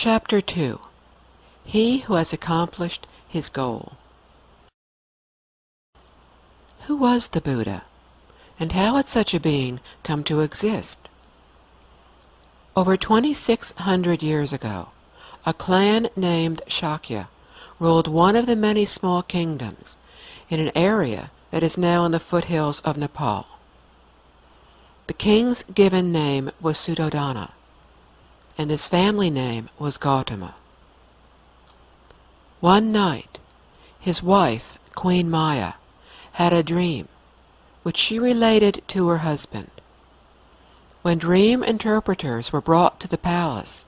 Chapter 2. He who has accomplished his goal. Who was the Buddha, and how had such a being come to exist? Over 2,600 years ago, a clan named Shakya ruled one of the many small kingdoms in an area that is now in the foothills of Nepal. The king's given name was Suddhodana, and his family name was Gautama. One night, his wife, Queen Maya, had a dream, which she related to her husband. When dream interpreters were brought to the palace,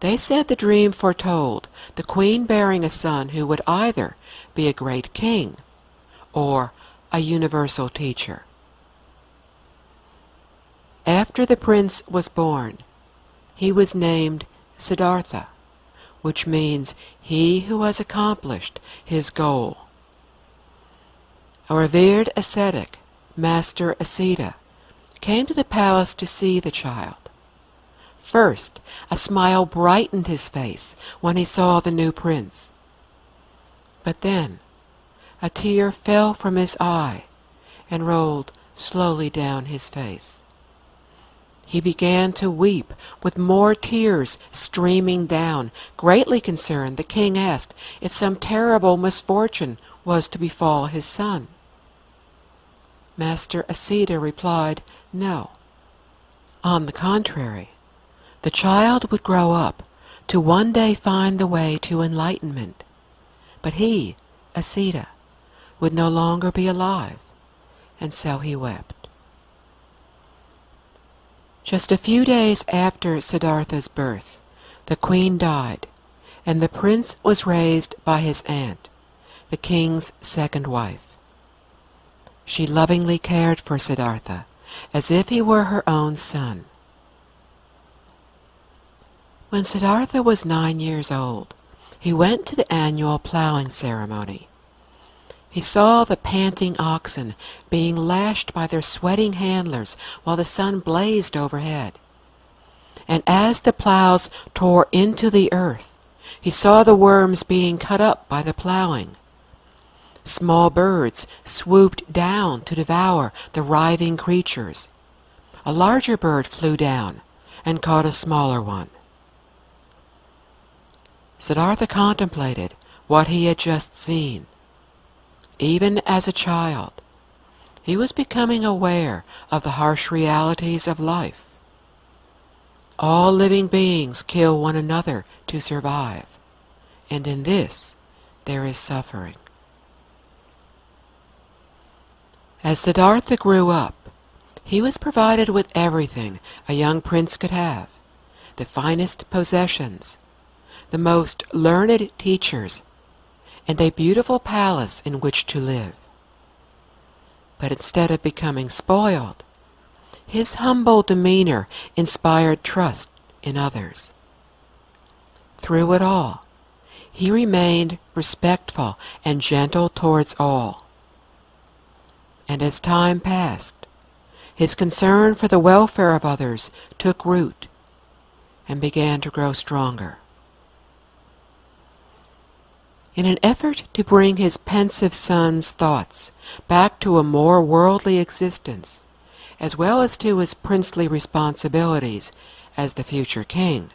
they said the dream foretold the queen bearing a son who would either be a great king or a universal teacher. After the prince was born, he was named Siddhartha, which means he who has accomplished his goal. A revered ascetic, Master Asita, came to the palace to see the child. First, a smile brightened his face when he saw the new prince. But then, a tear fell from his eye and rolled slowly down his face. He began to weep, with more tears streaming down. Greatly concerned, the king asked if some terrible misfortune was to befall his son. Master Asita replied, no. On the contrary, the child would grow up to one day find the way to enlightenment. But he, Asita, would no longer be alive, and so he wept. Just a few days after Siddhartha's birth, the queen died, and the prince was raised by his aunt, the king's second wife. She lovingly cared for Siddhartha, as if he were her own son. When Siddhartha was 9 years old, he went to the annual plowing ceremony. He saw the panting oxen being lashed by their sweating handlers while the sun blazed overhead. And as the plows tore into the earth, he saw the worms being cut up by the plowing. Small birds swooped down to devour the writhing creatures. A larger bird flew down and caught a smaller one. Siddhartha contemplated what he had just seen. Even as a child, he was becoming aware of the harsh realities of life. All living beings kill one another to survive, and in this there is suffering. As Siddhartha grew up, he was provided with everything a young prince could have, the finest possessions, the most learned teachers, and a beautiful palace in which to live. But instead of becoming spoiled, his humble demeanor inspired trust in others. Through it all, he remained respectful and gentle towards all. And as time passed, his concern for the welfare of others took root and began to grow stronger. In an effort to bring his pensive son's thoughts back to a more worldly existence, as well as to his princely responsibilities as the future king,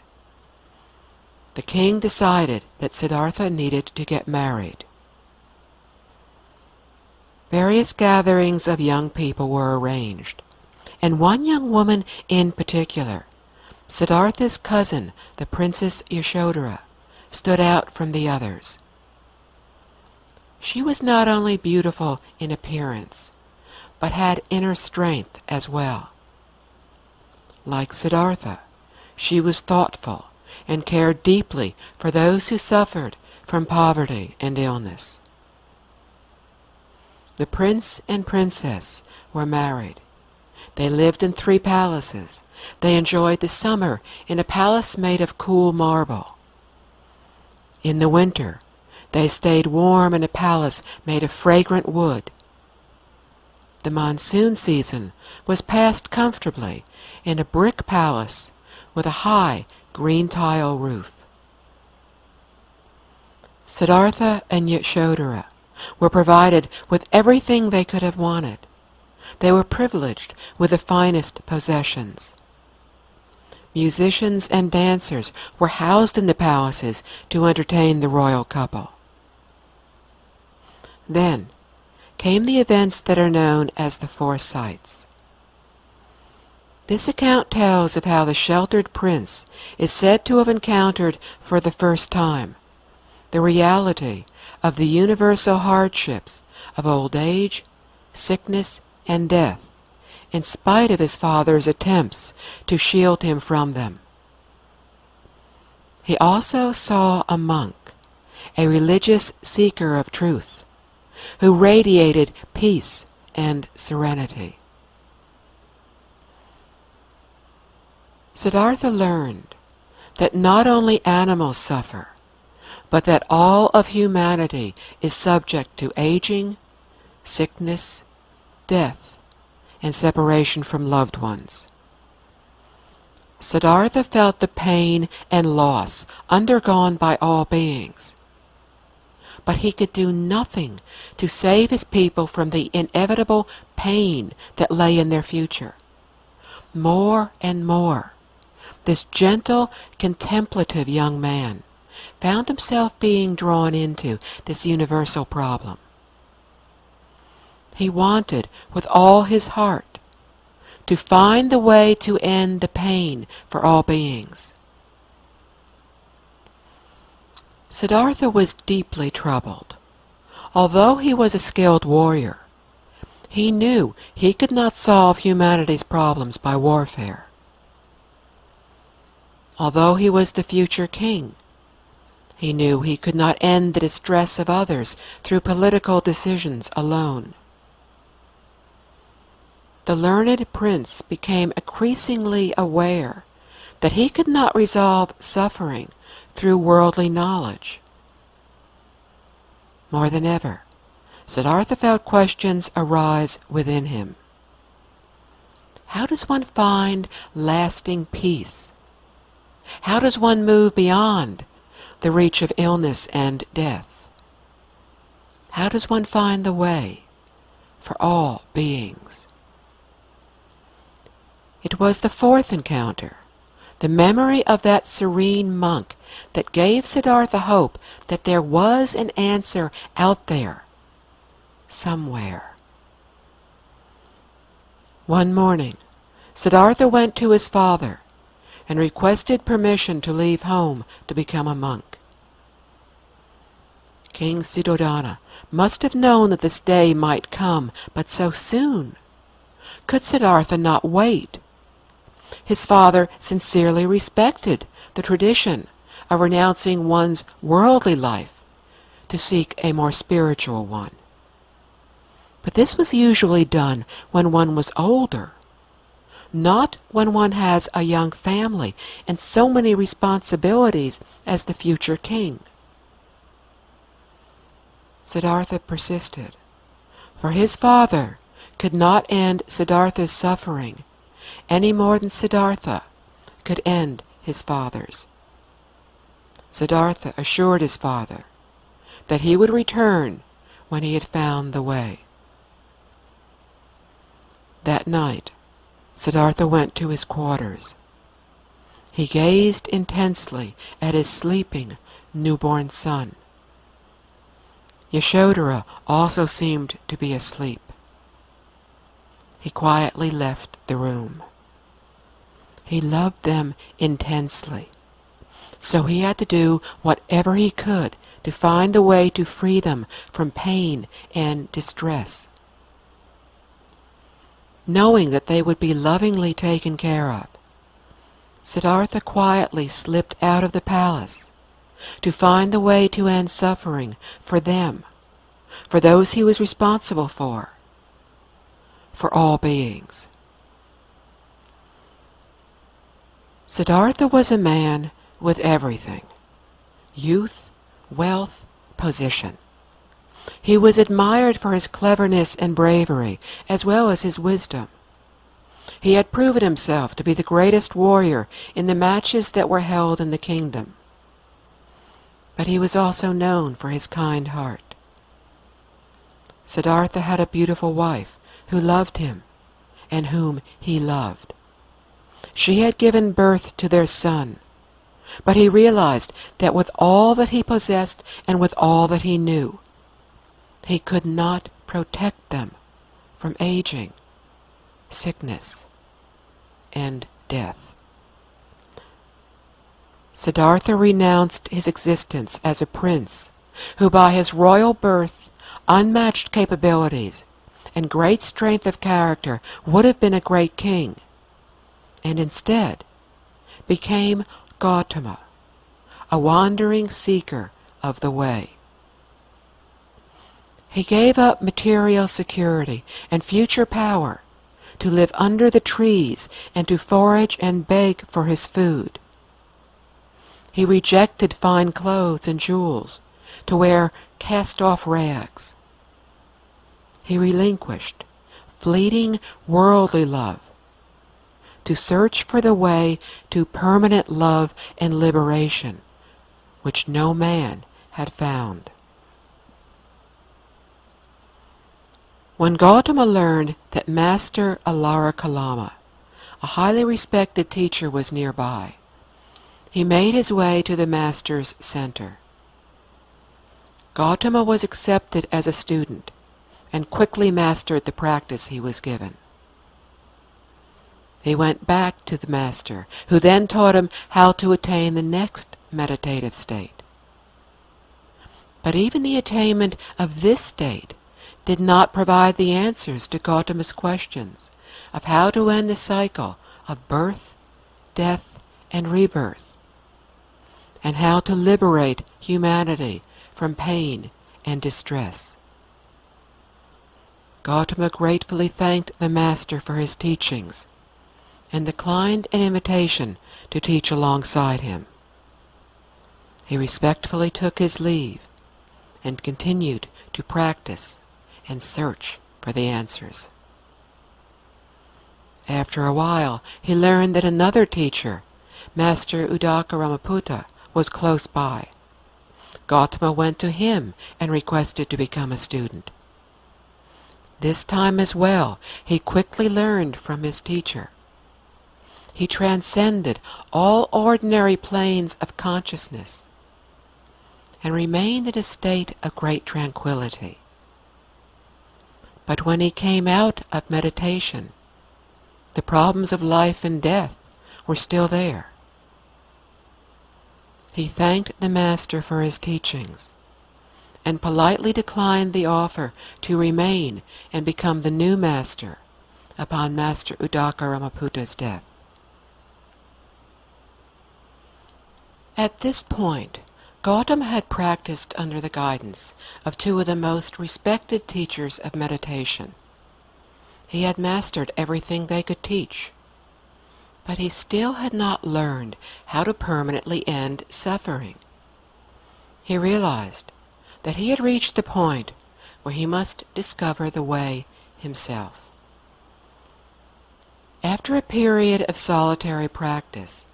the king decided that Siddhartha needed to get married. Various gatherings of young people were arranged, and one young woman in particular, Siddhartha's cousin, the Princess Yashodhara, stood out from the others. She was not only beautiful in appearance, but had inner strength as well. Like Siddhartha, she was thoughtful and cared deeply for those who suffered from poverty and illness. The prince and princess were married. They lived in 3 palaces. They enjoyed the summer in a palace made of cool marble. In the winter, they stayed warm in a palace made of fragrant wood. The monsoon season was passed comfortably in a brick palace with a high green tile roof. Siddhartha and Yashodhara were provided with everything they could have wanted. They were privileged with the finest possessions. Musicians and dancers were housed in the palaces to entertain the royal couple. Then came the events that are known as the Four Sights. This account tells of how the sheltered prince is said to have encountered for the first time the reality of the universal hardships of old age, sickness, and death, in spite of his father's attempts to shield him from them. He also saw a monk, a religious seeker of truth, who radiated peace and serenity. Siddhartha learned that not only animals suffer, but that all of humanity is subject to aging, sickness, death, and separation from loved ones. Siddhartha felt the pain and loss undergone by all beings, but he could do nothing to save his people from the inevitable pain that lay in their future. More and more, this gentle, contemplative young man found himself being drawn into this universal problem. He wanted with all his heart to find the way to end the pain for all beings. Siddhartha was deeply troubled. Although he was a skilled warrior, he knew he could not solve humanity's problems by warfare. Although he was the future king, he knew he could not end the distress of others through political decisions alone. The learned prince became increasingly aware that he could not resolve suffering through worldly knowledge. More than ever, Siddhartha felt questions arise within him. How does one find lasting peace? How does one move beyond the reach of illness and death? How does one find the way for all beings? It was the fourth encounter, the memory of that serene monk, that gave Siddhartha hope that there was an answer out there, somewhere. One morning, Siddhartha went to his father and requested permission to leave home to become a monk. King Suddhodana must have known that this day might come, but so soon. Could Siddhartha not wait? His father sincerely respected the tradition of renouncing one's worldly life to seek a more spiritual one. But this was usually done when one was older, not when one has a young family and so many responsibilities as the future king. Siddhartha persisted, for his father could not end Siddhartha's suffering any more than Siddhartha could end his father's. Siddhartha assured his father that he would return when he had found the way. That night, Siddhartha went to his quarters. He gazed intensely at his sleeping newborn son. Yashodhara also seemed to be asleep. He quietly left the room. He loved them intensely, so he had to do whatever he could to find the way to free them from pain and distress. Knowing that they would be lovingly taken care of, Siddhartha quietly slipped out of the palace to find the way to end suffering for them, for those he was responsible for all beings. Siddhartha was a man with everything: youth, wealth, position. He was admired for his cleverness and bravery, as well as his wisdom. He had proven himself to be the greatest warrior in the matches that were held in the kingdom. But he was also known for his kind heart. Siddhartha had a beautiful wife who loved him and whom he loved. She had given birth to their son, but he realized that with all that he possessed and with all that he knew, he could not protect them from aging, sickness, and death. Siddhartha renounced his existence as a prince who by his royal birth, unmatched capabilities, and great strength of character would have been a great king, and instead became Gautama, a wandering seeker of the way. He gave up material security and future power to live under the trees and to forage and beg for his food. He rejected fine clothes and jewels to wear cast-off rags. He relinquished fleeting worldly love to search for the way to permanent love and liberation, which no man had found. When Gautama learned that Master Alara Kalama, a highly respected teacher, was nearby, he made his way to the master's center. Gautama was accepted as a student and quickly mastered the practice he was given. He went back to the master, who then taught him how to attain the next meditative state. But even the attainment of this state did not provide the answers to Gautama's questions of how to end the cycle of birth, death, and rebirth, and how to liberate humanity from pain and distress. Gautama gratefully thanked the master for his teachings and declined an invitation to teach alongside him. He respectfully took his leave and continued to practice and search for the answers. After a while, he learned that another teacher, Master Uddaka Ramaputta, was close by. Gautama went to him and requested to become a student. This time as well, he quickly learned from his teacher. He transcended all ordinary planes of consciousness and remained in a state of great tranquility. But when he came out of meditation, the problems of life and death were still there. He thanked the master for his teachings and politely declined the offer to remain and become the new master upon Master Uddaka Ramaputta's death. At this point, Gautama had practiced under the guidance of two of the most respected teachers of meditation. He had mastered everything they could teach, but he still had not learned how to permanently end suffering. He realized that he had reached the point where he must discover the way himself. After a period of solitary practice,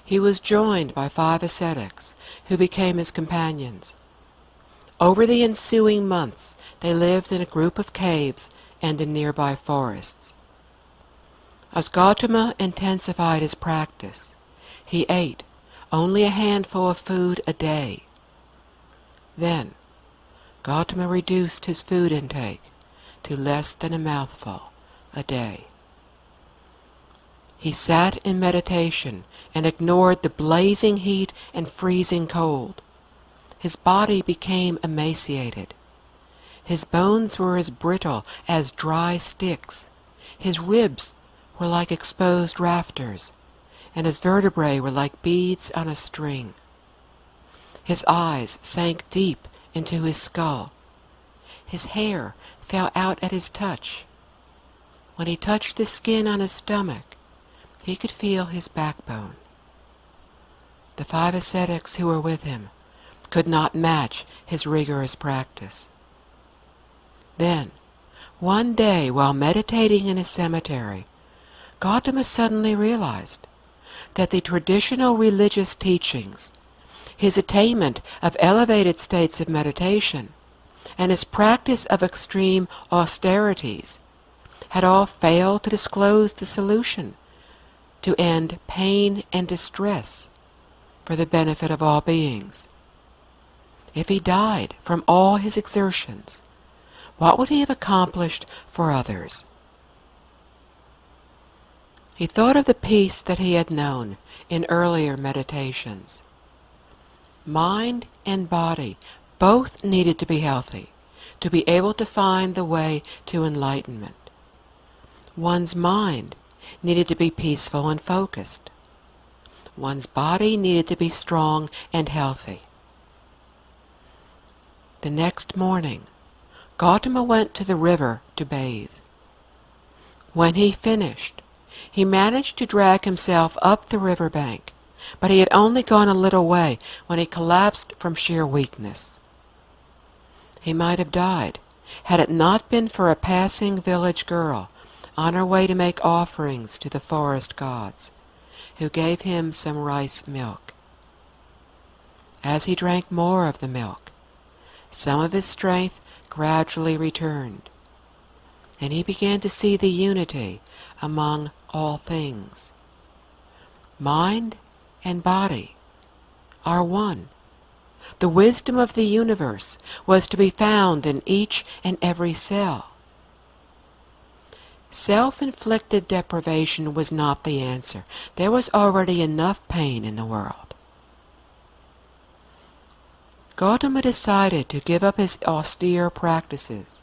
he was joined by 5 ascetics who became his companions. Over the ensuing months, they lived in a group of caves and in nearby forests. As Gautama intensified his practice, he ate only a handful of food a day. Then, Gautama reduced his food intake to less than a mouthful a day. He sat in meditation and ignored the blazing heat and freezing cold. His body became emaciated. His bones were as brittle as dry sticks. His ribs were like exposed rafters, and his vertebrae were like beads on a string. His eyes sank deep into his skull. His hair fell out at his touch. When he touched the skin on his stomach, he could feel his backbone. The 5 ascetics who were with him could not match his rigorous practice. Then, one day while meditating in a cemetery, Gautama suddenly realized that the traditional religious teachings, his attainment of elevated states of meditation, and his practice of extreme austerities had all failed to disclose the solution to end pain and distress for the benefit of all beings. If he died from all his exertions, what would he have accomplished for others? He thought of the peace that he had known in earlier meditations. Mind and body both needed to be healthy to be able to find the way to enlightenment. One's mind needed to be peaceful and focused. One's body needed to be strong and healthy. The next morning, Gautama went to the river to bathe. When he finished, he managed to drag himself up the river bank, but he had only gone a little way when he collapsed from sheer weakness. He might have died had it not been for a passing village girl on her way to make offerings to the forest gods, who gave him some rice milk. As he drank more of the milk, some of his strength gradually returned, and he began to see the unity among all things. Mind and body are one. The wisdom of the universe was to be found in each and every cell. Self-inflicted deprivation was not the answer. There was already enough pain in the world. Gautama decided to give up his austere practices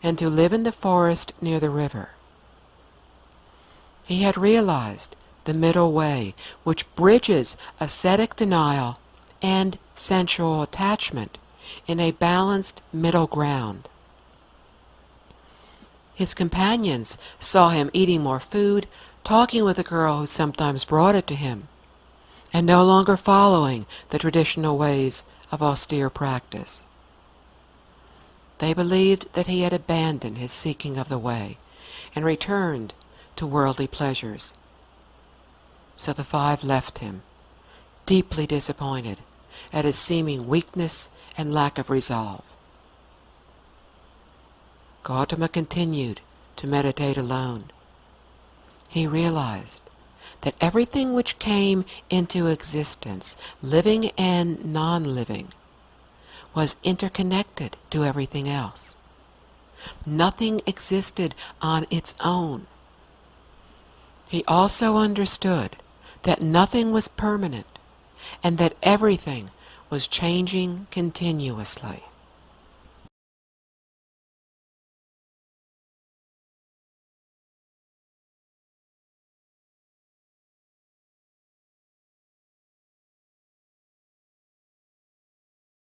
and to live in the forest near the river. He had realized the middle way, which bridges ascetic denial and sensual attachment in a balanced middle ground. His companions saw him eating more food, talking with a girl who sometimes brought it to him, and no longer following the traditional ways of austere practice. They believed that he had abandoned his seeking of the way and returned to worldly pleasures. So the five left him, deeply disappointed at his seeming weakness and lack of resolve. Gautama continued to meditate alone. He realized that everything which came into existence, living and non-living, was interconnected to everything else. Nothing existed on its own. He also understood that nothing was permanent and that everything was changing continuously.